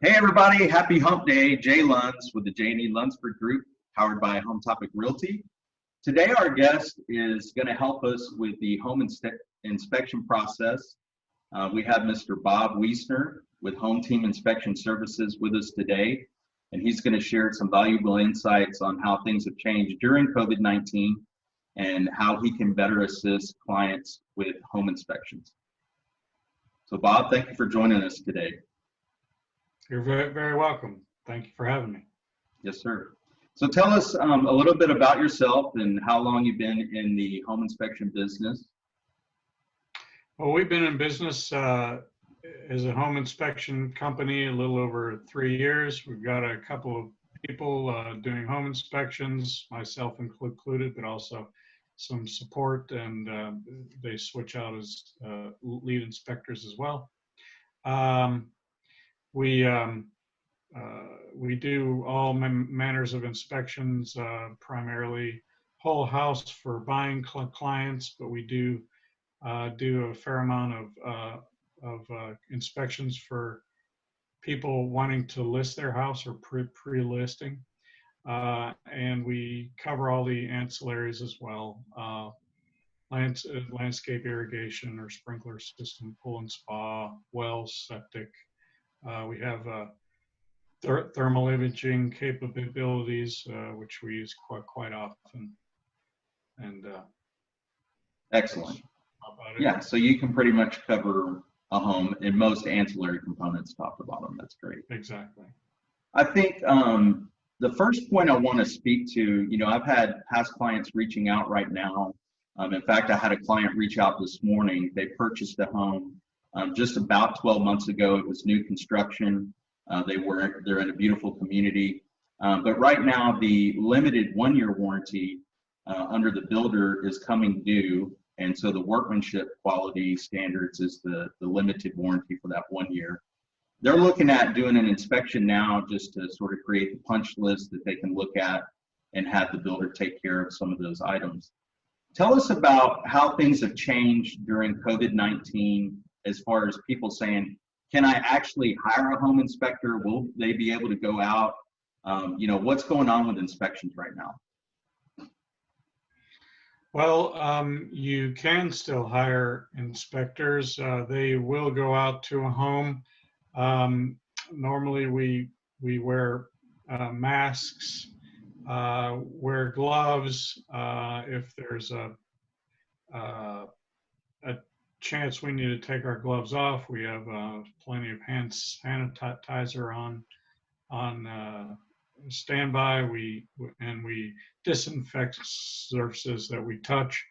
Hey everybody, happy hump day. Jay Luns with the J&E Lunsford Group, powered by Home Topic Realty. Today our guest is going to help us with the home inspection process. We have Mr. Bob Wiesner with Hometeam Inspection Services with us today, and he's going to share some valuable insights on how things have changed during COVID-19 and how he can better assist clients with home inspections. So Bob, thank you for joining us today. You're very, very welcome. Thank you for having me. Yes, sir. So tell us a little bit about yourself and how long you've been in the home inspection business. Well, we've been in business as a home inspection company a little over 3 years. We've got a couple of people doing home inspections, myself included, but also some support, and they switch out as lead inspectors as well. We do all manners of inspections, primarily whole house for buying clients, but we do a fair amount of inspections for people wanting to list their house or pre-listing. And we cover all the ancillaries as well. Landscape irrigation or sprinkler system, pool and spa, wells, septic. We have thermal imaging capabilities, which we use quite often. And excellent. Yeah, so you can pretty much cover a home in most ancillary components, top to bottom. That's great. Exactly. I think the first point I want to speak to, I've had past clients reaching out right now. In fact, I had a client reach out this morning. They purchased a home just about 12 months ago. It was new construction. They're in a beautiful community, but right now the limited 1-year warranty under the builder is coming due, and so the workmanship quality standards is the limited warranty for that 1 year. They're looking at doing an inspection now just to sort of create the punch list that they can look at and have the builder take care of some of those items. Tell us about how things have changed during COVID-19 as far as people saying, can I actually hire a home inspector? Will they be able to go out? What's going on with inspections right now? Well, you can still hire inspectors. They will go out to a home. Normally we wear masks, wear gloves. If there's a chance we need to take our gloves off, we have plenty of hand sanitizer on standby. We disinfect surfaces that we touch.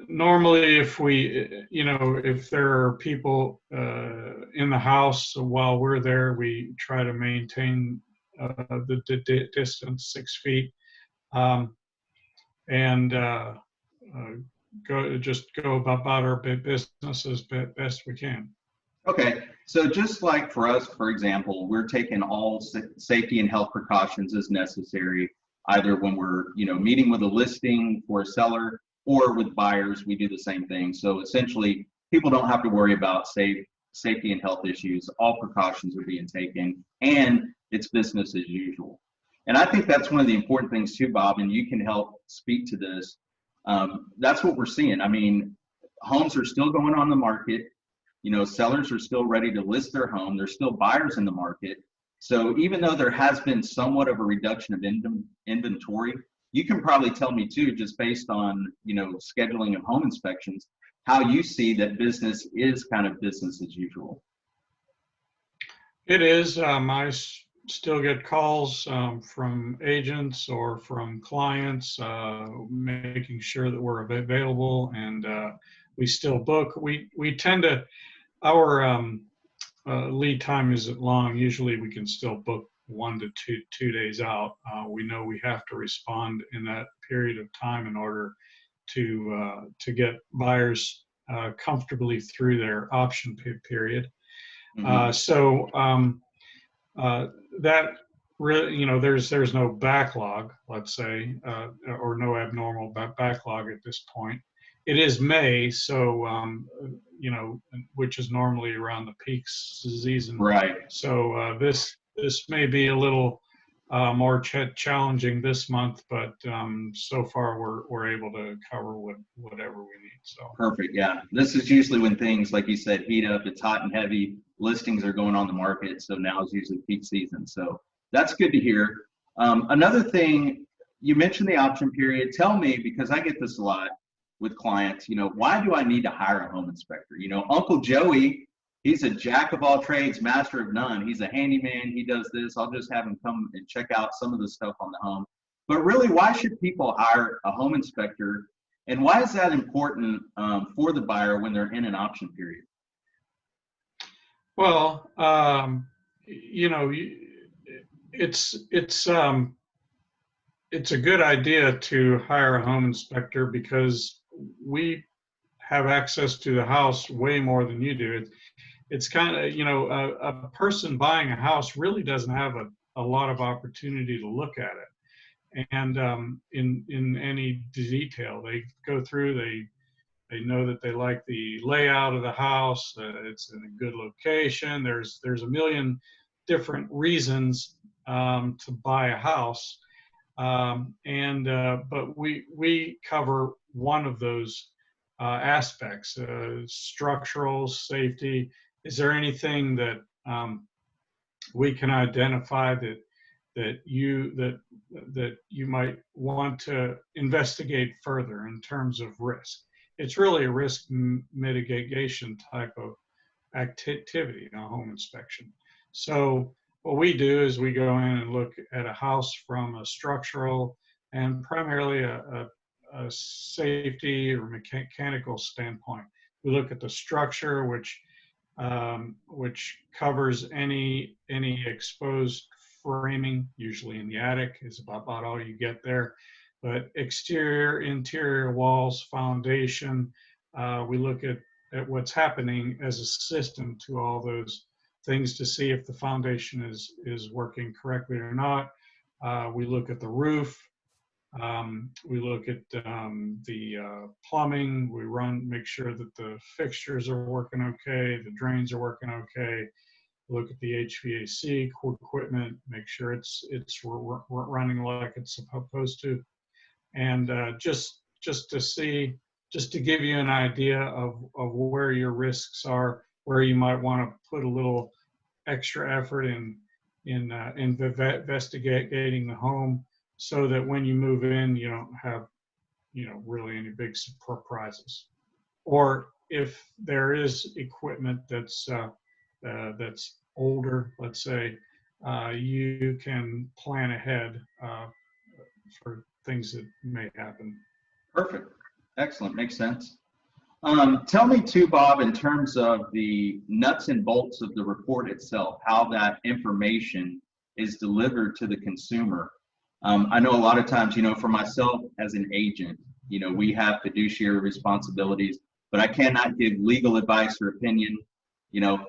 Normally, if there are people in the house while we're there, we try to maintain the distance 6 feet, and go about our business as best we can. Okay, so just like for us, for example, we're taking all safety and health precautions as necessary, either when we're meeting with a listing for a seller or with buyers, we do the same thing. So essentially, people don't have to worry about safety and health issues. All precautions are being taken, and it's business as usual. And I think that's one of the important things too, Bob, and you can help speak to this. That's what we're seeing. I mean, homes are still going on the market. Sellers are still ready to list their home. There's still buyers in the market. So even though there has been somewhat of a reduction of inventory, you can probably tell me too, just based on, scheduling of home inspections, how you see that business is kind of business as usual. It is. I still get calls from agents or from clients making sure that we're available, and we still book. We tend to, our lead time isn't long. Usually we can still book 1 to 2 days out. We know we have to respond in that period of time in order to get buyers comfortably through their option period. Mm-hmm. That really, there's no backlog, let's say, or no abnormal backlog at this point. it is May, so you know, which is normally around the peak season. Right. So this may be a little more challenging this month, but so far we're able to cover whatever we need. So Perfect. Yeah. This is usually when things, like you said, heat up. It's hot and heavy. Listings are going on the market. So now is usually peak season. So that's good to hear. Another thing, you mentioned the option period. Tell me, because I get this a lot with clients, you know, why do I need to hire a home inspector? You know, Uncle Joey, he's a jack of all trades, master of none. He's a handyman. He does this. I'll just have him come and check out some of the stuff on the home. But really, why should people hire a home inspector? And why is that important for the buyer when they're in an option period? well, you know, it's a good idea to hire a home inspector because we have access to the house way more than you do. It's kind of, you know, a person buying a house really doesn't have a lot of opportunity to look at it. And in any detail, they go through, they know that they like the layout of the house, it's in a good location. There's a million different reasons to buy a house. But we cover one of those aspects, structural safety. Is there anything that we can identify that you might want to investigate further in terms of risk? It's really a risk mitigation type of activity in a home inspection. So what we do is we go in and look at a house from a structural and primarily a safety or mechanical standpoint. We look at the structure, which covers any exposed framing, usually in the attic, is about all you get there. But exterior, interior walls, foundation, we look at what's happening as a system to all those things to see if the foundation is working correctly or not. We look at the roof. We look at the plumbing. We make sure that the fixtures are working okay, the drains are working okay. Look at the HVAC equipment, make sure it's running like it's supposed to, and just to give you an idea of where your risks are, where you might want to put a little extra effort in investigating the home, so that when you move in, you don't have, you know, really any big surprises. Or if there is equipment that's older, let's say, you can plan ahead for things that may happen. Perfect. Excellent. Makes sense. Tell me too, Bob, in terms of the nuts and bolts of the report itself, how that information is delivered to the consumer. I know a lot of times, you know, for myself as an agent, you know, we have fiduciary responsibilities, but I cannot give legal advice or opinion. You know,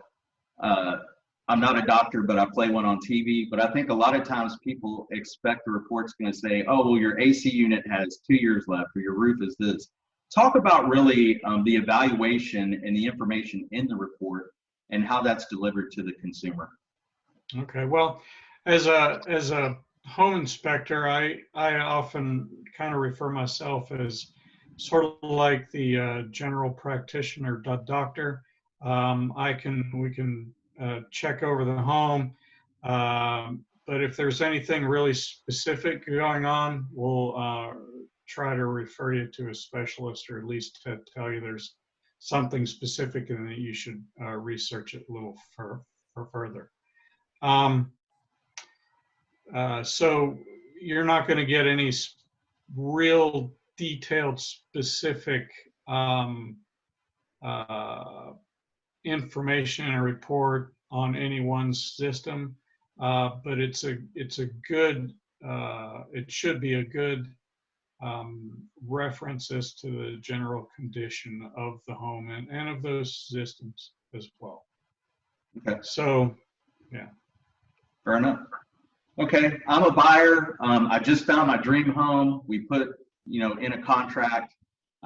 I'm not a doctor, but I play one on TV. But I think a lot of times people expect the report's going to say, oh, well, your AC unit has 2 years left, or your roof is this. Talk about really the evaluation and the information in the report and how that's delivered to the consumer. Okay, well, as a home inspector, I often kind of refer myself as sort of like the general practitioner doctor. We can check over the home, but if there's anything really specific going on, we'll try to refer you to a specialist, or at least to tell you there's something specific and that you should research it a little further. So you're not going to get any real detailed, specific information in a report on any one system, but it should be a good references to the general condition of the home and of those systems as well. Okay. So, yeah. Fair enough. Okay, I'm a buyer. I just found my dream home. We put, you know, in a contract.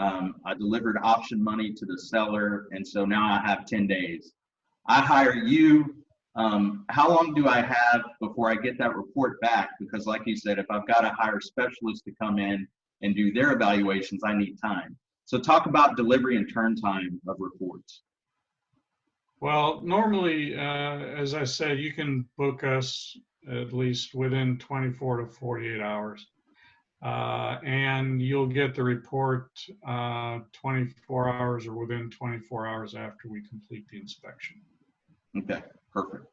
I delivered option money to the seller, and so now I have 10 days. I hire you. How long do I have before I get that report back? Because like you said, if I've got to hire specialists to come in and do their evaluations, I need time. So talk about delivery and turn time of reports. Well, normally, as I said, you can book us at least within 24 to 48 hours. And you'll get the report 24 hours or within 24 hours after we complete the inspection. Okay, perfect.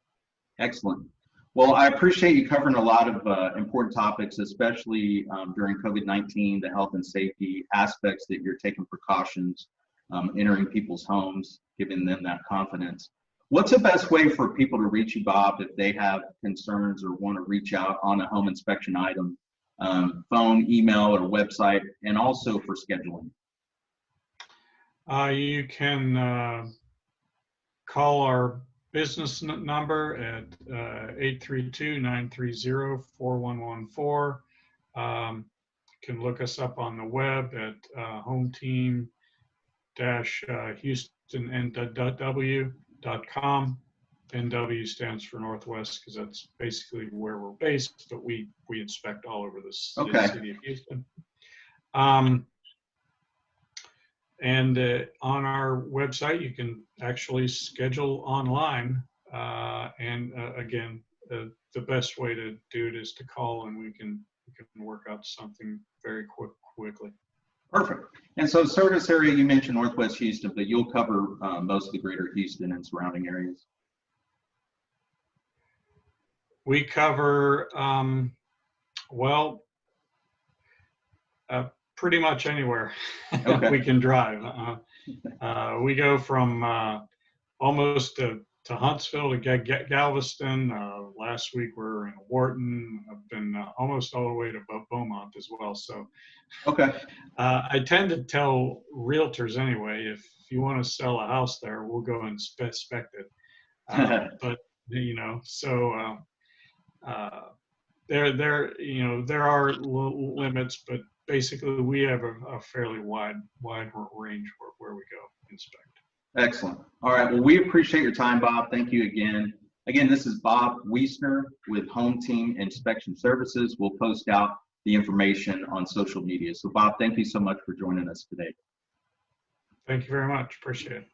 Excellent. Well, I appreciate you covering a lot of important topics, especially during COVID-19, the health and safety aspects that you're taking precautions, entering people's homes, giving them that confidence. What's the best way for people to reach you, Bob, if they have concerns or want to reach out on a home inspection item, phone, email, or website, and also for scheduling? You can call our business number at 832-930-4114. Can look us up on the web at hometeam-houston.nw.com. NW stands for Northwest because that's basically where we're based, but we inspect all over the city of Houston. And on our website, you can actually schedule online. Again, the best way to do it is to call, and we can work out something very quickly. Perfect. And so service area, you mentioned Northwest Houston, but you'll cover most of the greater Houston and surrounding areas. We cover, pretty much anywhere we can drive. We go from almost to Huntsville to Galveston. Last week we were in Wharton. I've been almost all the way to Beaumont as well. So I tend to tell realtors anyway, if you want to sell a house there, we'll go and inspect it. But so there are limits, but basically we have a fairly wide range where we go inspect. Excellent. All right. Well, we appreciate your time, Bob. Thank you again. Again, this is Bob Wiesner with Hometeam Inspection Services. We'll post out the information on social media. So Bob, thank you so much for joining us today. Thank you very much. Appreciate it.